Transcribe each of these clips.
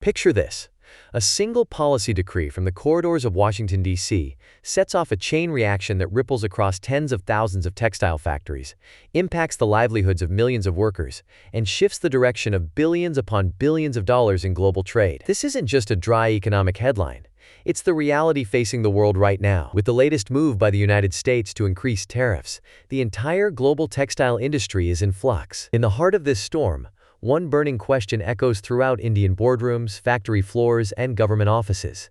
Picture this. A single policy decree from the corridors of Washington, D.C., sets off a chain reaction that ripples across tens of thousands of textile factories, impacts the livelihoods of millions of workers, and shifts the direction of billions upon billions of dollars in global trade. This isn't just a dry economic headline. It's the reality facing the world right now. With the latest move by the United States to increase tariffs, the entire global textile industry is in flux. In the heart of this storm, one burning question echoes throughout Indian boardrooms, factory floors, and government offices.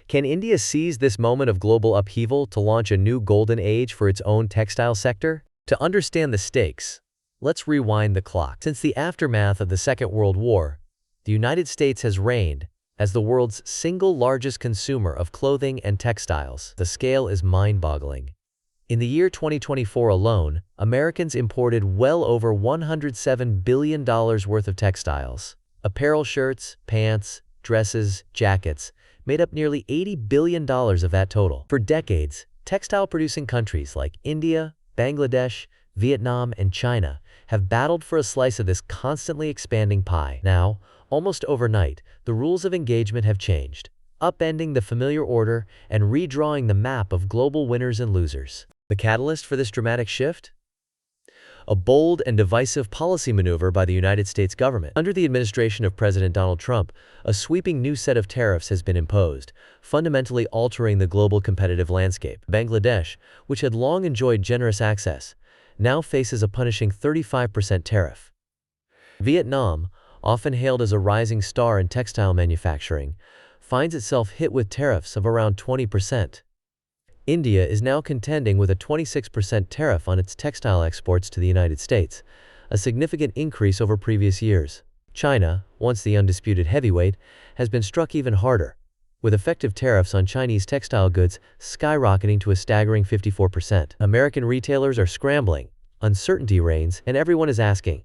Can India seize this moment of global upheaval to launch a new golden age for its own textile sector? To understand the stakes, let's rewind the clock. Since the aftermath of the Second World War, the United States has reigned as the world's single largest consumer of clothing and textiles. The scale is mind-boggling. In the year 2024 alone, Americans imported well over $107 billion worth of textiles. Apparel, shirts, pants, dresses, jackets made up nearly $80 billion of that total. For decades, textile-producing countries like India, Bangladesh, Vietnam, and China have battled for a slice of this constantly expanding pie. Now, almost overnight, the rules of engagement have changed, upending the familiar order and redrawing the map of global winners and losers. The catalyst for this dramatic shift? A bold and divisive policy maneuver by the United States government. Under the administration of President Donald Trump, a sweeping new set of tariffs has been imposed, fundamentally altering the global competitive landscape. Bangladesh, which had long enjoyed generous access, now faces a punishing 35% tariff. Vietnam, often hailed as a rising star in textile manufacturing, finds itself hit with tariffs of around 20%. India is now contending with a 26% tariff on its textile exports to the United States, a significant increase over previous years. China, once the undisputed heavyweight, has been struck even harder, with effective tariffs on Chinese textile goods skyrocketing to a staggering 54%. American retailers are scrambling, uncertainty reigns, and everyone is asking,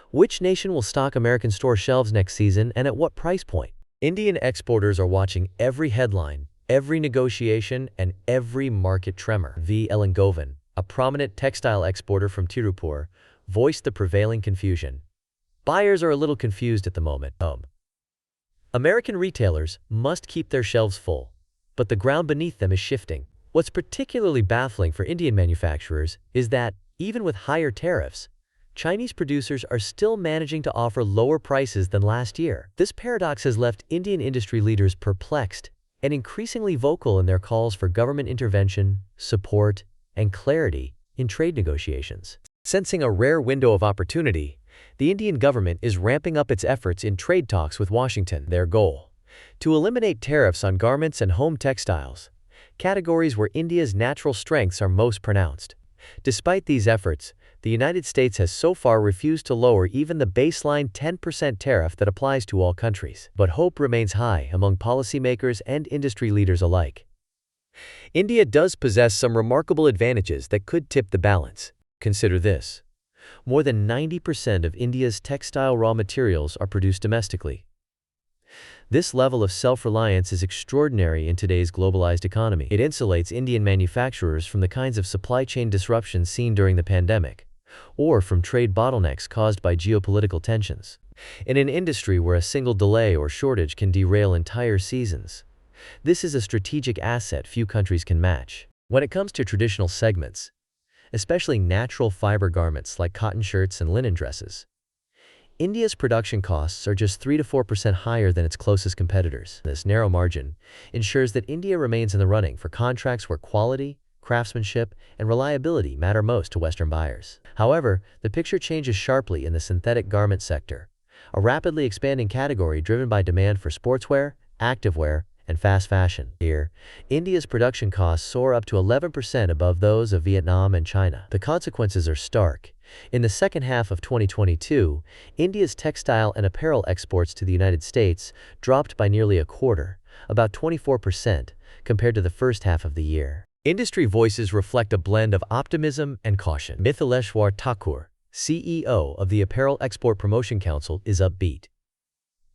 which nation will stock American store shelves next season and at what price point? Indian exporters are watching every headline, every negotiation, and every market tremor. V. Elangovan, a prominent textile exporter from Tirupur, voiced the prevailing confusion. Buyers are a little confused at the moment. American retailers must keep their shelves full, but the ground beneath them is shifting. What's particularly baffling for Indian manufacturers is that, even with higher tariffs, Chinese producers are still managing to offer lower prices than last year. This paradox has left Indian industry leaders perplexed and increasingly vocal in their calls for government intervention, support, and clarity in trade negotiations. Sensing a rare window of opportunity, the Indian government is ramping up its efforts in trade talks with Washington. Their goal: to eliminate tariffs on garments and home textiles, categories where India's natural strengths are most pronounced. Despite these efforts, the United States has so far refused to lower even the baseline 10% tariff that applies to all countries. But hope remains high among policymakers and industry leaders alike. India does possess some remarkable advantages that could tip the balance. Consider this. More than 90% of India's textile raw materials are produced domestically. This level of self-reliance is extraordinary in today's globalized economy. It insulates Indian manufacturers from the kinds of supply chain disruptions seen during the pandemic, or from trade bottlenecks caused by geopolitical tensions. In an industry where a single delay or shortage can derail entire seasons, this is a strategic asset few countries can match. When it comes to traditional segments, especially natural fiber garments like cotton shirts and linen dresses, India's production costs are just 3 to 4% higher than its closest competitors. This narrow margin ensures that India remains in the running for contracts where quality, craftsmanship, and reliability matter most to Western buyers. However, the picture changes sharply in the synthetic garment sector, a rapidly expanding category driven by demand for sportswear, activewear, and fast fashion. Here, India's production costs soar up to 11% above those of Vietnam and China. The consequences are stark. In the second half of 2022, India's textile and apparel exports to the United States dropped by nearly a quarter, about 24%, compared to the first half of the year. Industry voices reflect a blend of optimism and caution. Mithaleshwar Thakur, CEO of the Apparel Export Promotion Council, is upbeat.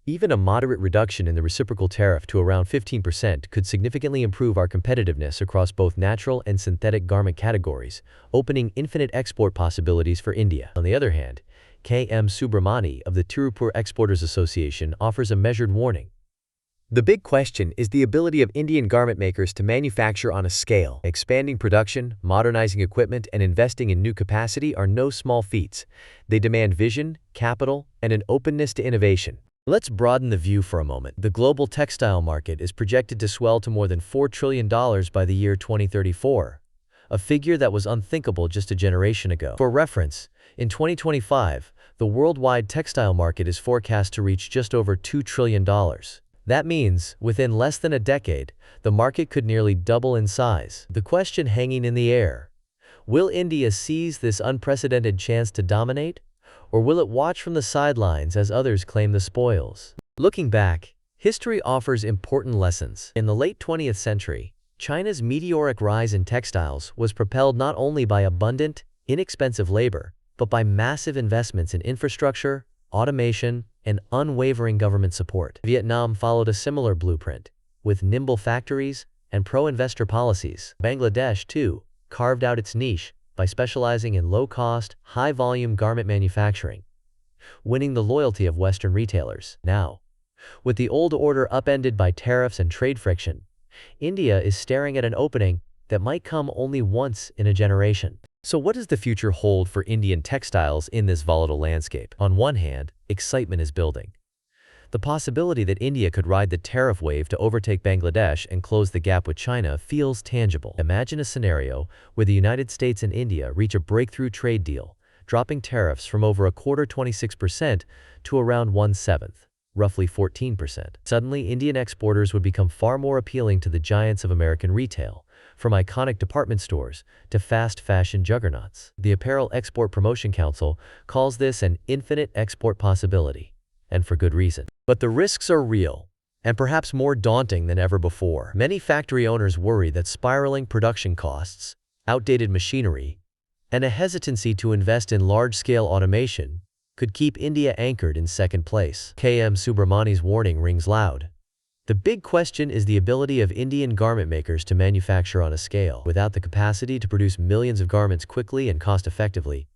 Even a moderate reduction in the reciprocal tariff to around 15% could significantly improve our competitiveness across both natural and synthetic garment categories, opening infinite export possibilities for India. On the other hand, K.M. Subramani of the Tirupur Exporters Association offers a measured warning. The big question is the ability of Indian garment makers to manufacture on a scale. Expanding production, modernizing equipment, and investing in new capacity are no small feats. They demand vision, capital, and an openness to innovation. Let's broaden the view for a moment. The global textile market is projected to swell to more than $4 trillion by the year 2034, a figure that was unthinkable just a generation ago. For reference, in 2025, the worldwide textile market is forecast to reach just over $2 trillion. That means, within less than a decade, the market could nearly double in size. The question hanging in the air: will India seize this unprecedented chance to dominate, or will it watch from the sidelines as others claim the spoils? Looking back, history offers important lessons. In the late 20th century, China's meteoric rise in textiles was propelled not only by abundant, inexpensive labor, but by massive investments in infrastructure, automation, and unwavering government support. Vietnam followed a similar blueprint, with nimble factories and pro-investor policies. Bangladesh, too, carved out its niche by specializing in low-cost, high-volume garment manufacturing, winning the loyalty of Western retailers. Now, with the old order upended by tariffs and trade friction, India is staring at an opening that might come only once in a generation. So what does the future hold for Indian textiles in this volatile landscape? On one hand, excitement is building. The possibility that India could ride the tariff wave to overtake Bangladesh and close the gap with China feels tangible. Imagine a scenario where the United States and India reach a breakthrough trade deal, dropping tariffs from over a quarter 26% to around 1/7, roughly 14%. Suddenly, Indian exporters would become far more appealing to the giants of American retail, from iconic department stores to fast fashion juggernauts. The Apparel Export Promotion Council calls this an infinite export possibility, and for good reason. But the risks are real, and perhaps more daunting than ever before. Many factory owners worry that spiraling production costs, outdated machinery, and a hesitancy to invest in large-scale automation could keep India anchored in second place. K.M. Subramani's warning rings loud. The big question is the ability of Indian garment makers to manufacture on a scale. Without the capacity to produce millions of garments quickly and cost-effectively,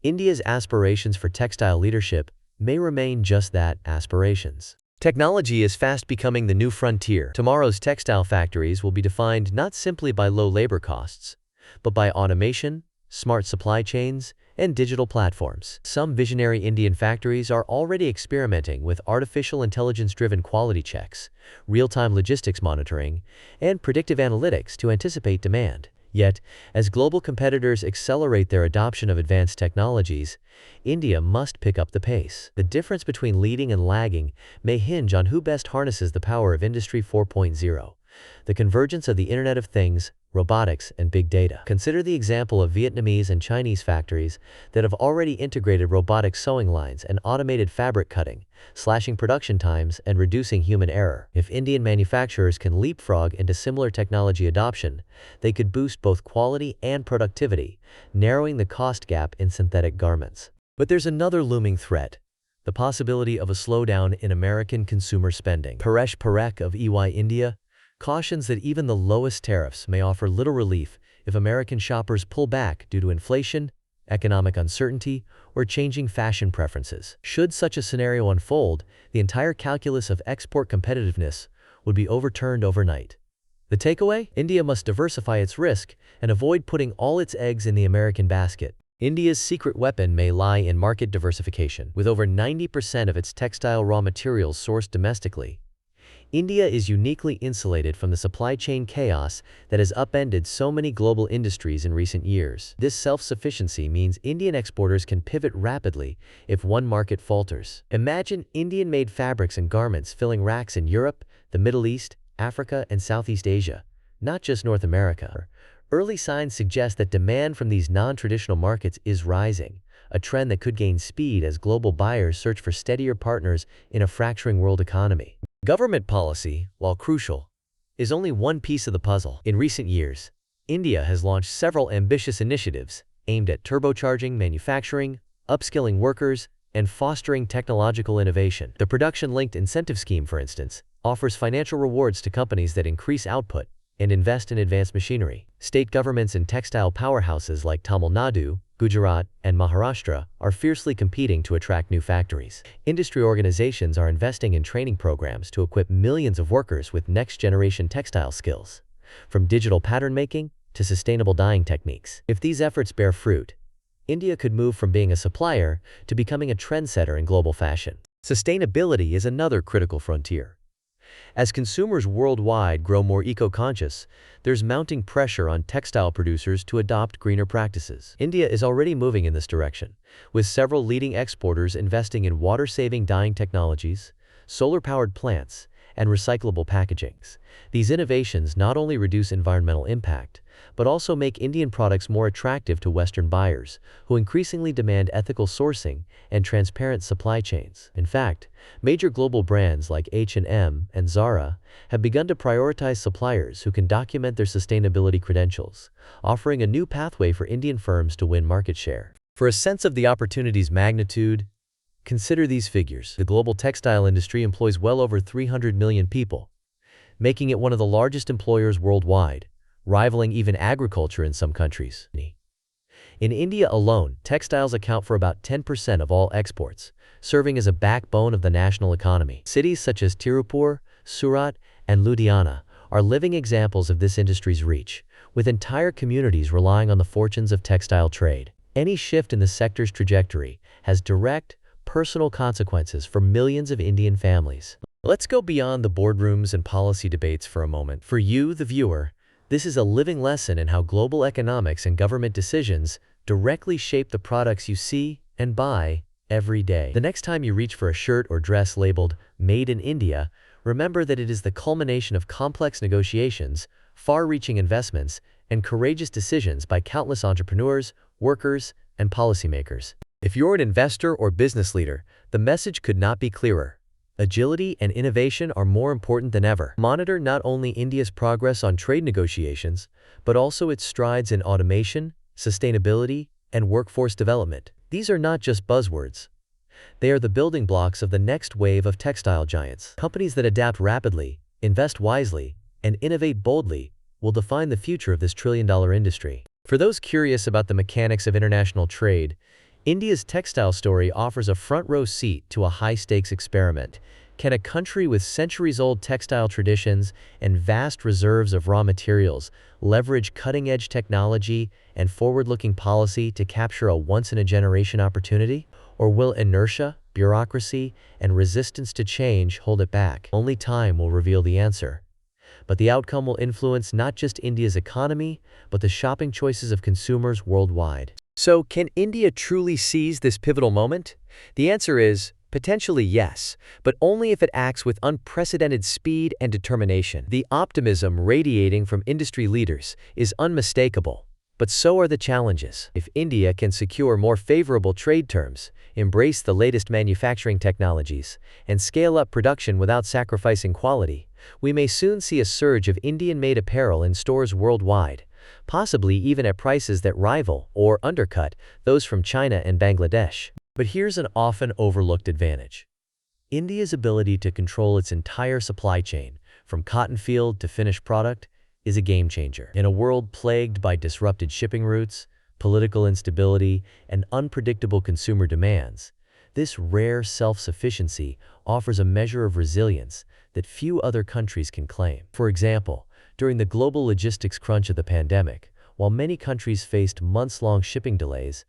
India's aspirations for textile leadership may remain just that, aspirations. Technology is fast becoming the new frontier. Tomorrow's textile factories will be defined not simply by low labor costs, but by automation, smart supply chains, and digital platforms. Some visionary Indian factories are already experimenting with artificial intelligence-driven quality checks, real-time logistics monitoring, and predictive analytics to anticipate demand. Yet, as global competitors accelerate their adoption of advanced technologies, India must pick up the pace. The difference between leading and lagging may hinge on who best harnesses the power of Industry 4.0, the convergence of the Internet of Things, robotics, and big data. Consider the example of Vietnamese and Chinese factories that have already integrated robotic sewing lines and automated fabric cutting, slashing production times and reducing human error. If Indian manufacturers can leapfrog into similar technology adoption, they could boost both quality and productivity, narrowing the cost gap in synthetic garments. But there's another looming threat: the possibility of a slowdown in American consumer spending. Paresh Parekh of EY India cautions that even the lowest tariffs may offer little relief if American shoppers pull back due to inflation, economic uncertainty, or changing fashion preferences. Should such a scenario unfold, the entire calculus of export competitiveness would be overturned overnight. The takeaway? India must diversify its risk and avoid putting all its eggs in the American basket. India's secret weapon may lie in market diversification. With over 90% of its textile raw materials sourced domestically, India is uniquely insulated from the supply chain chaos that has upended so many global industries in recent years. This self-sufficiency means Indian exporters can pivot rapidly if one market falters. Imagine Indian-made fabrics and garments filling racks in Europe, the Middle East, Africa, and Southeast Asia, not just North America. Early signs suggest that demand from these non-traditional markets is rising, a trend that could gain speed as global buyers search for steadier partners in a fracturing world economy. Government policy, while crucial, is only one piece of the puzzle. In recent years, India has launched several ambitious initiatives aimed at turbocharging manufacturing, upskilling workers, and fostering technological innovation. The Production-Linked Incentive Scheme, for instance, offers financial rewards to companies that increase output and invest in advanced machinery. State governments and textile powerhouses like Tamil Nadu, Gujarat, and Maharashtra are fiercely competing to attract new factories. Industry organizations are investing in training programs to equip millions of workers with next-generation textile skills, from digital pattern making to sustainable dyeing techniques. If these efforts bear fruit, India could move from being a supplier to becoming a trendsetter in global fashion. Sustainability is another critical frontier. As consumers worldwide grow more eco-conscious, there's mounting pressure on textile producers to adopt greener practices. India is already moving in this direction, with several leading exporters investing in water-saving dyeing technologies, solar-powered plants, and recyclable packagings. These innovations not only reduce environmental impact, but also make Indian products more attractive to Western buyers, who increasingly demand ethical sourcing and transparent supply chains. In fact, major global brands like H&M and Zara have begun to prioritize suppliers who can document their sustainability credentials, offering a new pathway for Indian firms to win market share. For a sense of the opportunity's magnitude, consider these figures. The global textile industry employs well over 300 million people, making it one of the largest employers worldwide, rivaling even agriculture in some countries. In India alone, textiles account for about 10% of all exports, serving as a backbone of the national economy. Cities such as Tirupur, Surat, and Ludhiana are living examples of this industry's reach, with entire communities relying on the fortunes of textile trade. Any shift in the sector's trajectory has direct, personal consequences for millions of Indian families. Let's go beyond the boardrooms and policy debates for a moment. For you, the viewer, this is a living lesson in how global economics and government decisions directly shape the products you see and buy every day. The next time you reach for a shirt or dress labeled "Made in India," remember that it is the culmination of complex negotiations, far-reaching investments, and courageous decisions by countless entrepreneurs, workers, and policymakers. If you're an investor or business leader, the message could not be clearer. Agility and innovation are more important than ever. Monitor not only India's progress on trade negotiations, but also its strides in automation, sustainability, and workforce development. These are not just buzzwords. They are the building blocks of the next wave of textile giants. Companies that adapt rapidly, invest wisely, and innovate boldly will define the future of this trillion-dollar industry. For those curious about the mechanics of international trade, India's textile story offers a front-row seat to a high-stakes experiment. Can a country with centuries-old textile traditions and vast reserves of raw materials leverage cutting-edge technology and forward-looking policy to capture a once-in-a-generation opportunity? Or will inertia, bureaucracy, and resistance to change hold it back? Only time will reveal the answer. But the outcome will influence not just India's economy, but the shopping choices of consumers worldwide. So, can India truly seize this pivotal moment? The answer is potentially yes, but only if it acts with unprecedented speed and determination. The optimism radiating from industry leaders is unmistakable, but so are the challenges. If India can secure more favorable trade terms, embrace the latest manufacturing technologies, and scale up production without sacrificing quality, we may soon see a surge of Indian-made apparel in stores worldwide, possibly even at prices that rival or undercut those from China and Bangladesh. But here's an often overlooked advantage. India's ability to control its entire supply chain, from cotton field to finished product, is a game changer. In a world plagued by disrupted shipping routes, political instability, and unpredictable consumer demands, this rare self-sufficiency offers a measure of resilience that few other countries can claim. For example, during the global logistics crunch of the pandemic, while many countries faced months-long shipping delays,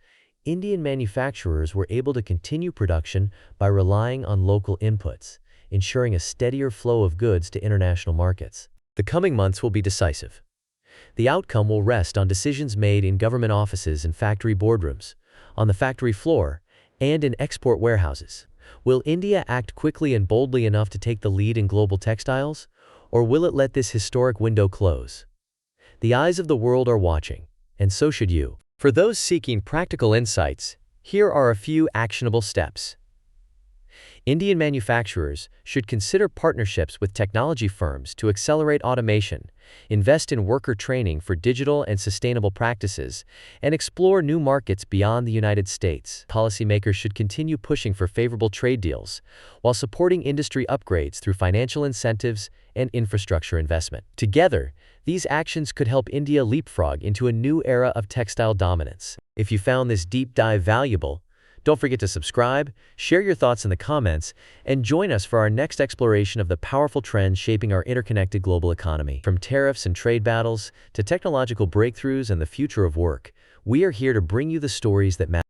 Indian manufacturers were able to continue production by relying on local inputs, ensuring a steadier flow of goods to international markets. The coming months will be decisive. The outcome will rest on decisions made in government offices and factory boardrooms, on the factory floor, and in export warehouses. Will India act quickly and boldly enough to take the lead in global textiles? Or will it let this historic window close? The eyes of the world are watching, and so should you. For those seeking practical insights, here are a few actionable steps. Indian manufacturers should consider partnerships with technology firms to accelerate automation, invest in worker training for digital and sustainable practices, and explore new markets beyond the United States. Policymakers should continue pushing for favorable trade deals, while supporting industry upgrades through financial incentives and infrastructure investment. Together, these actions could help India leapfrog into a new era of textile dominance. If you found this deep dive valuable, don't forget to subscribe, share your thoughts in the comments, and join us for our next exploration of the powerful trends shaping our interconnected global economy. From tariffs and trade battles to technological breakthroughs and the future of work, we are here to bring you the stories that matter.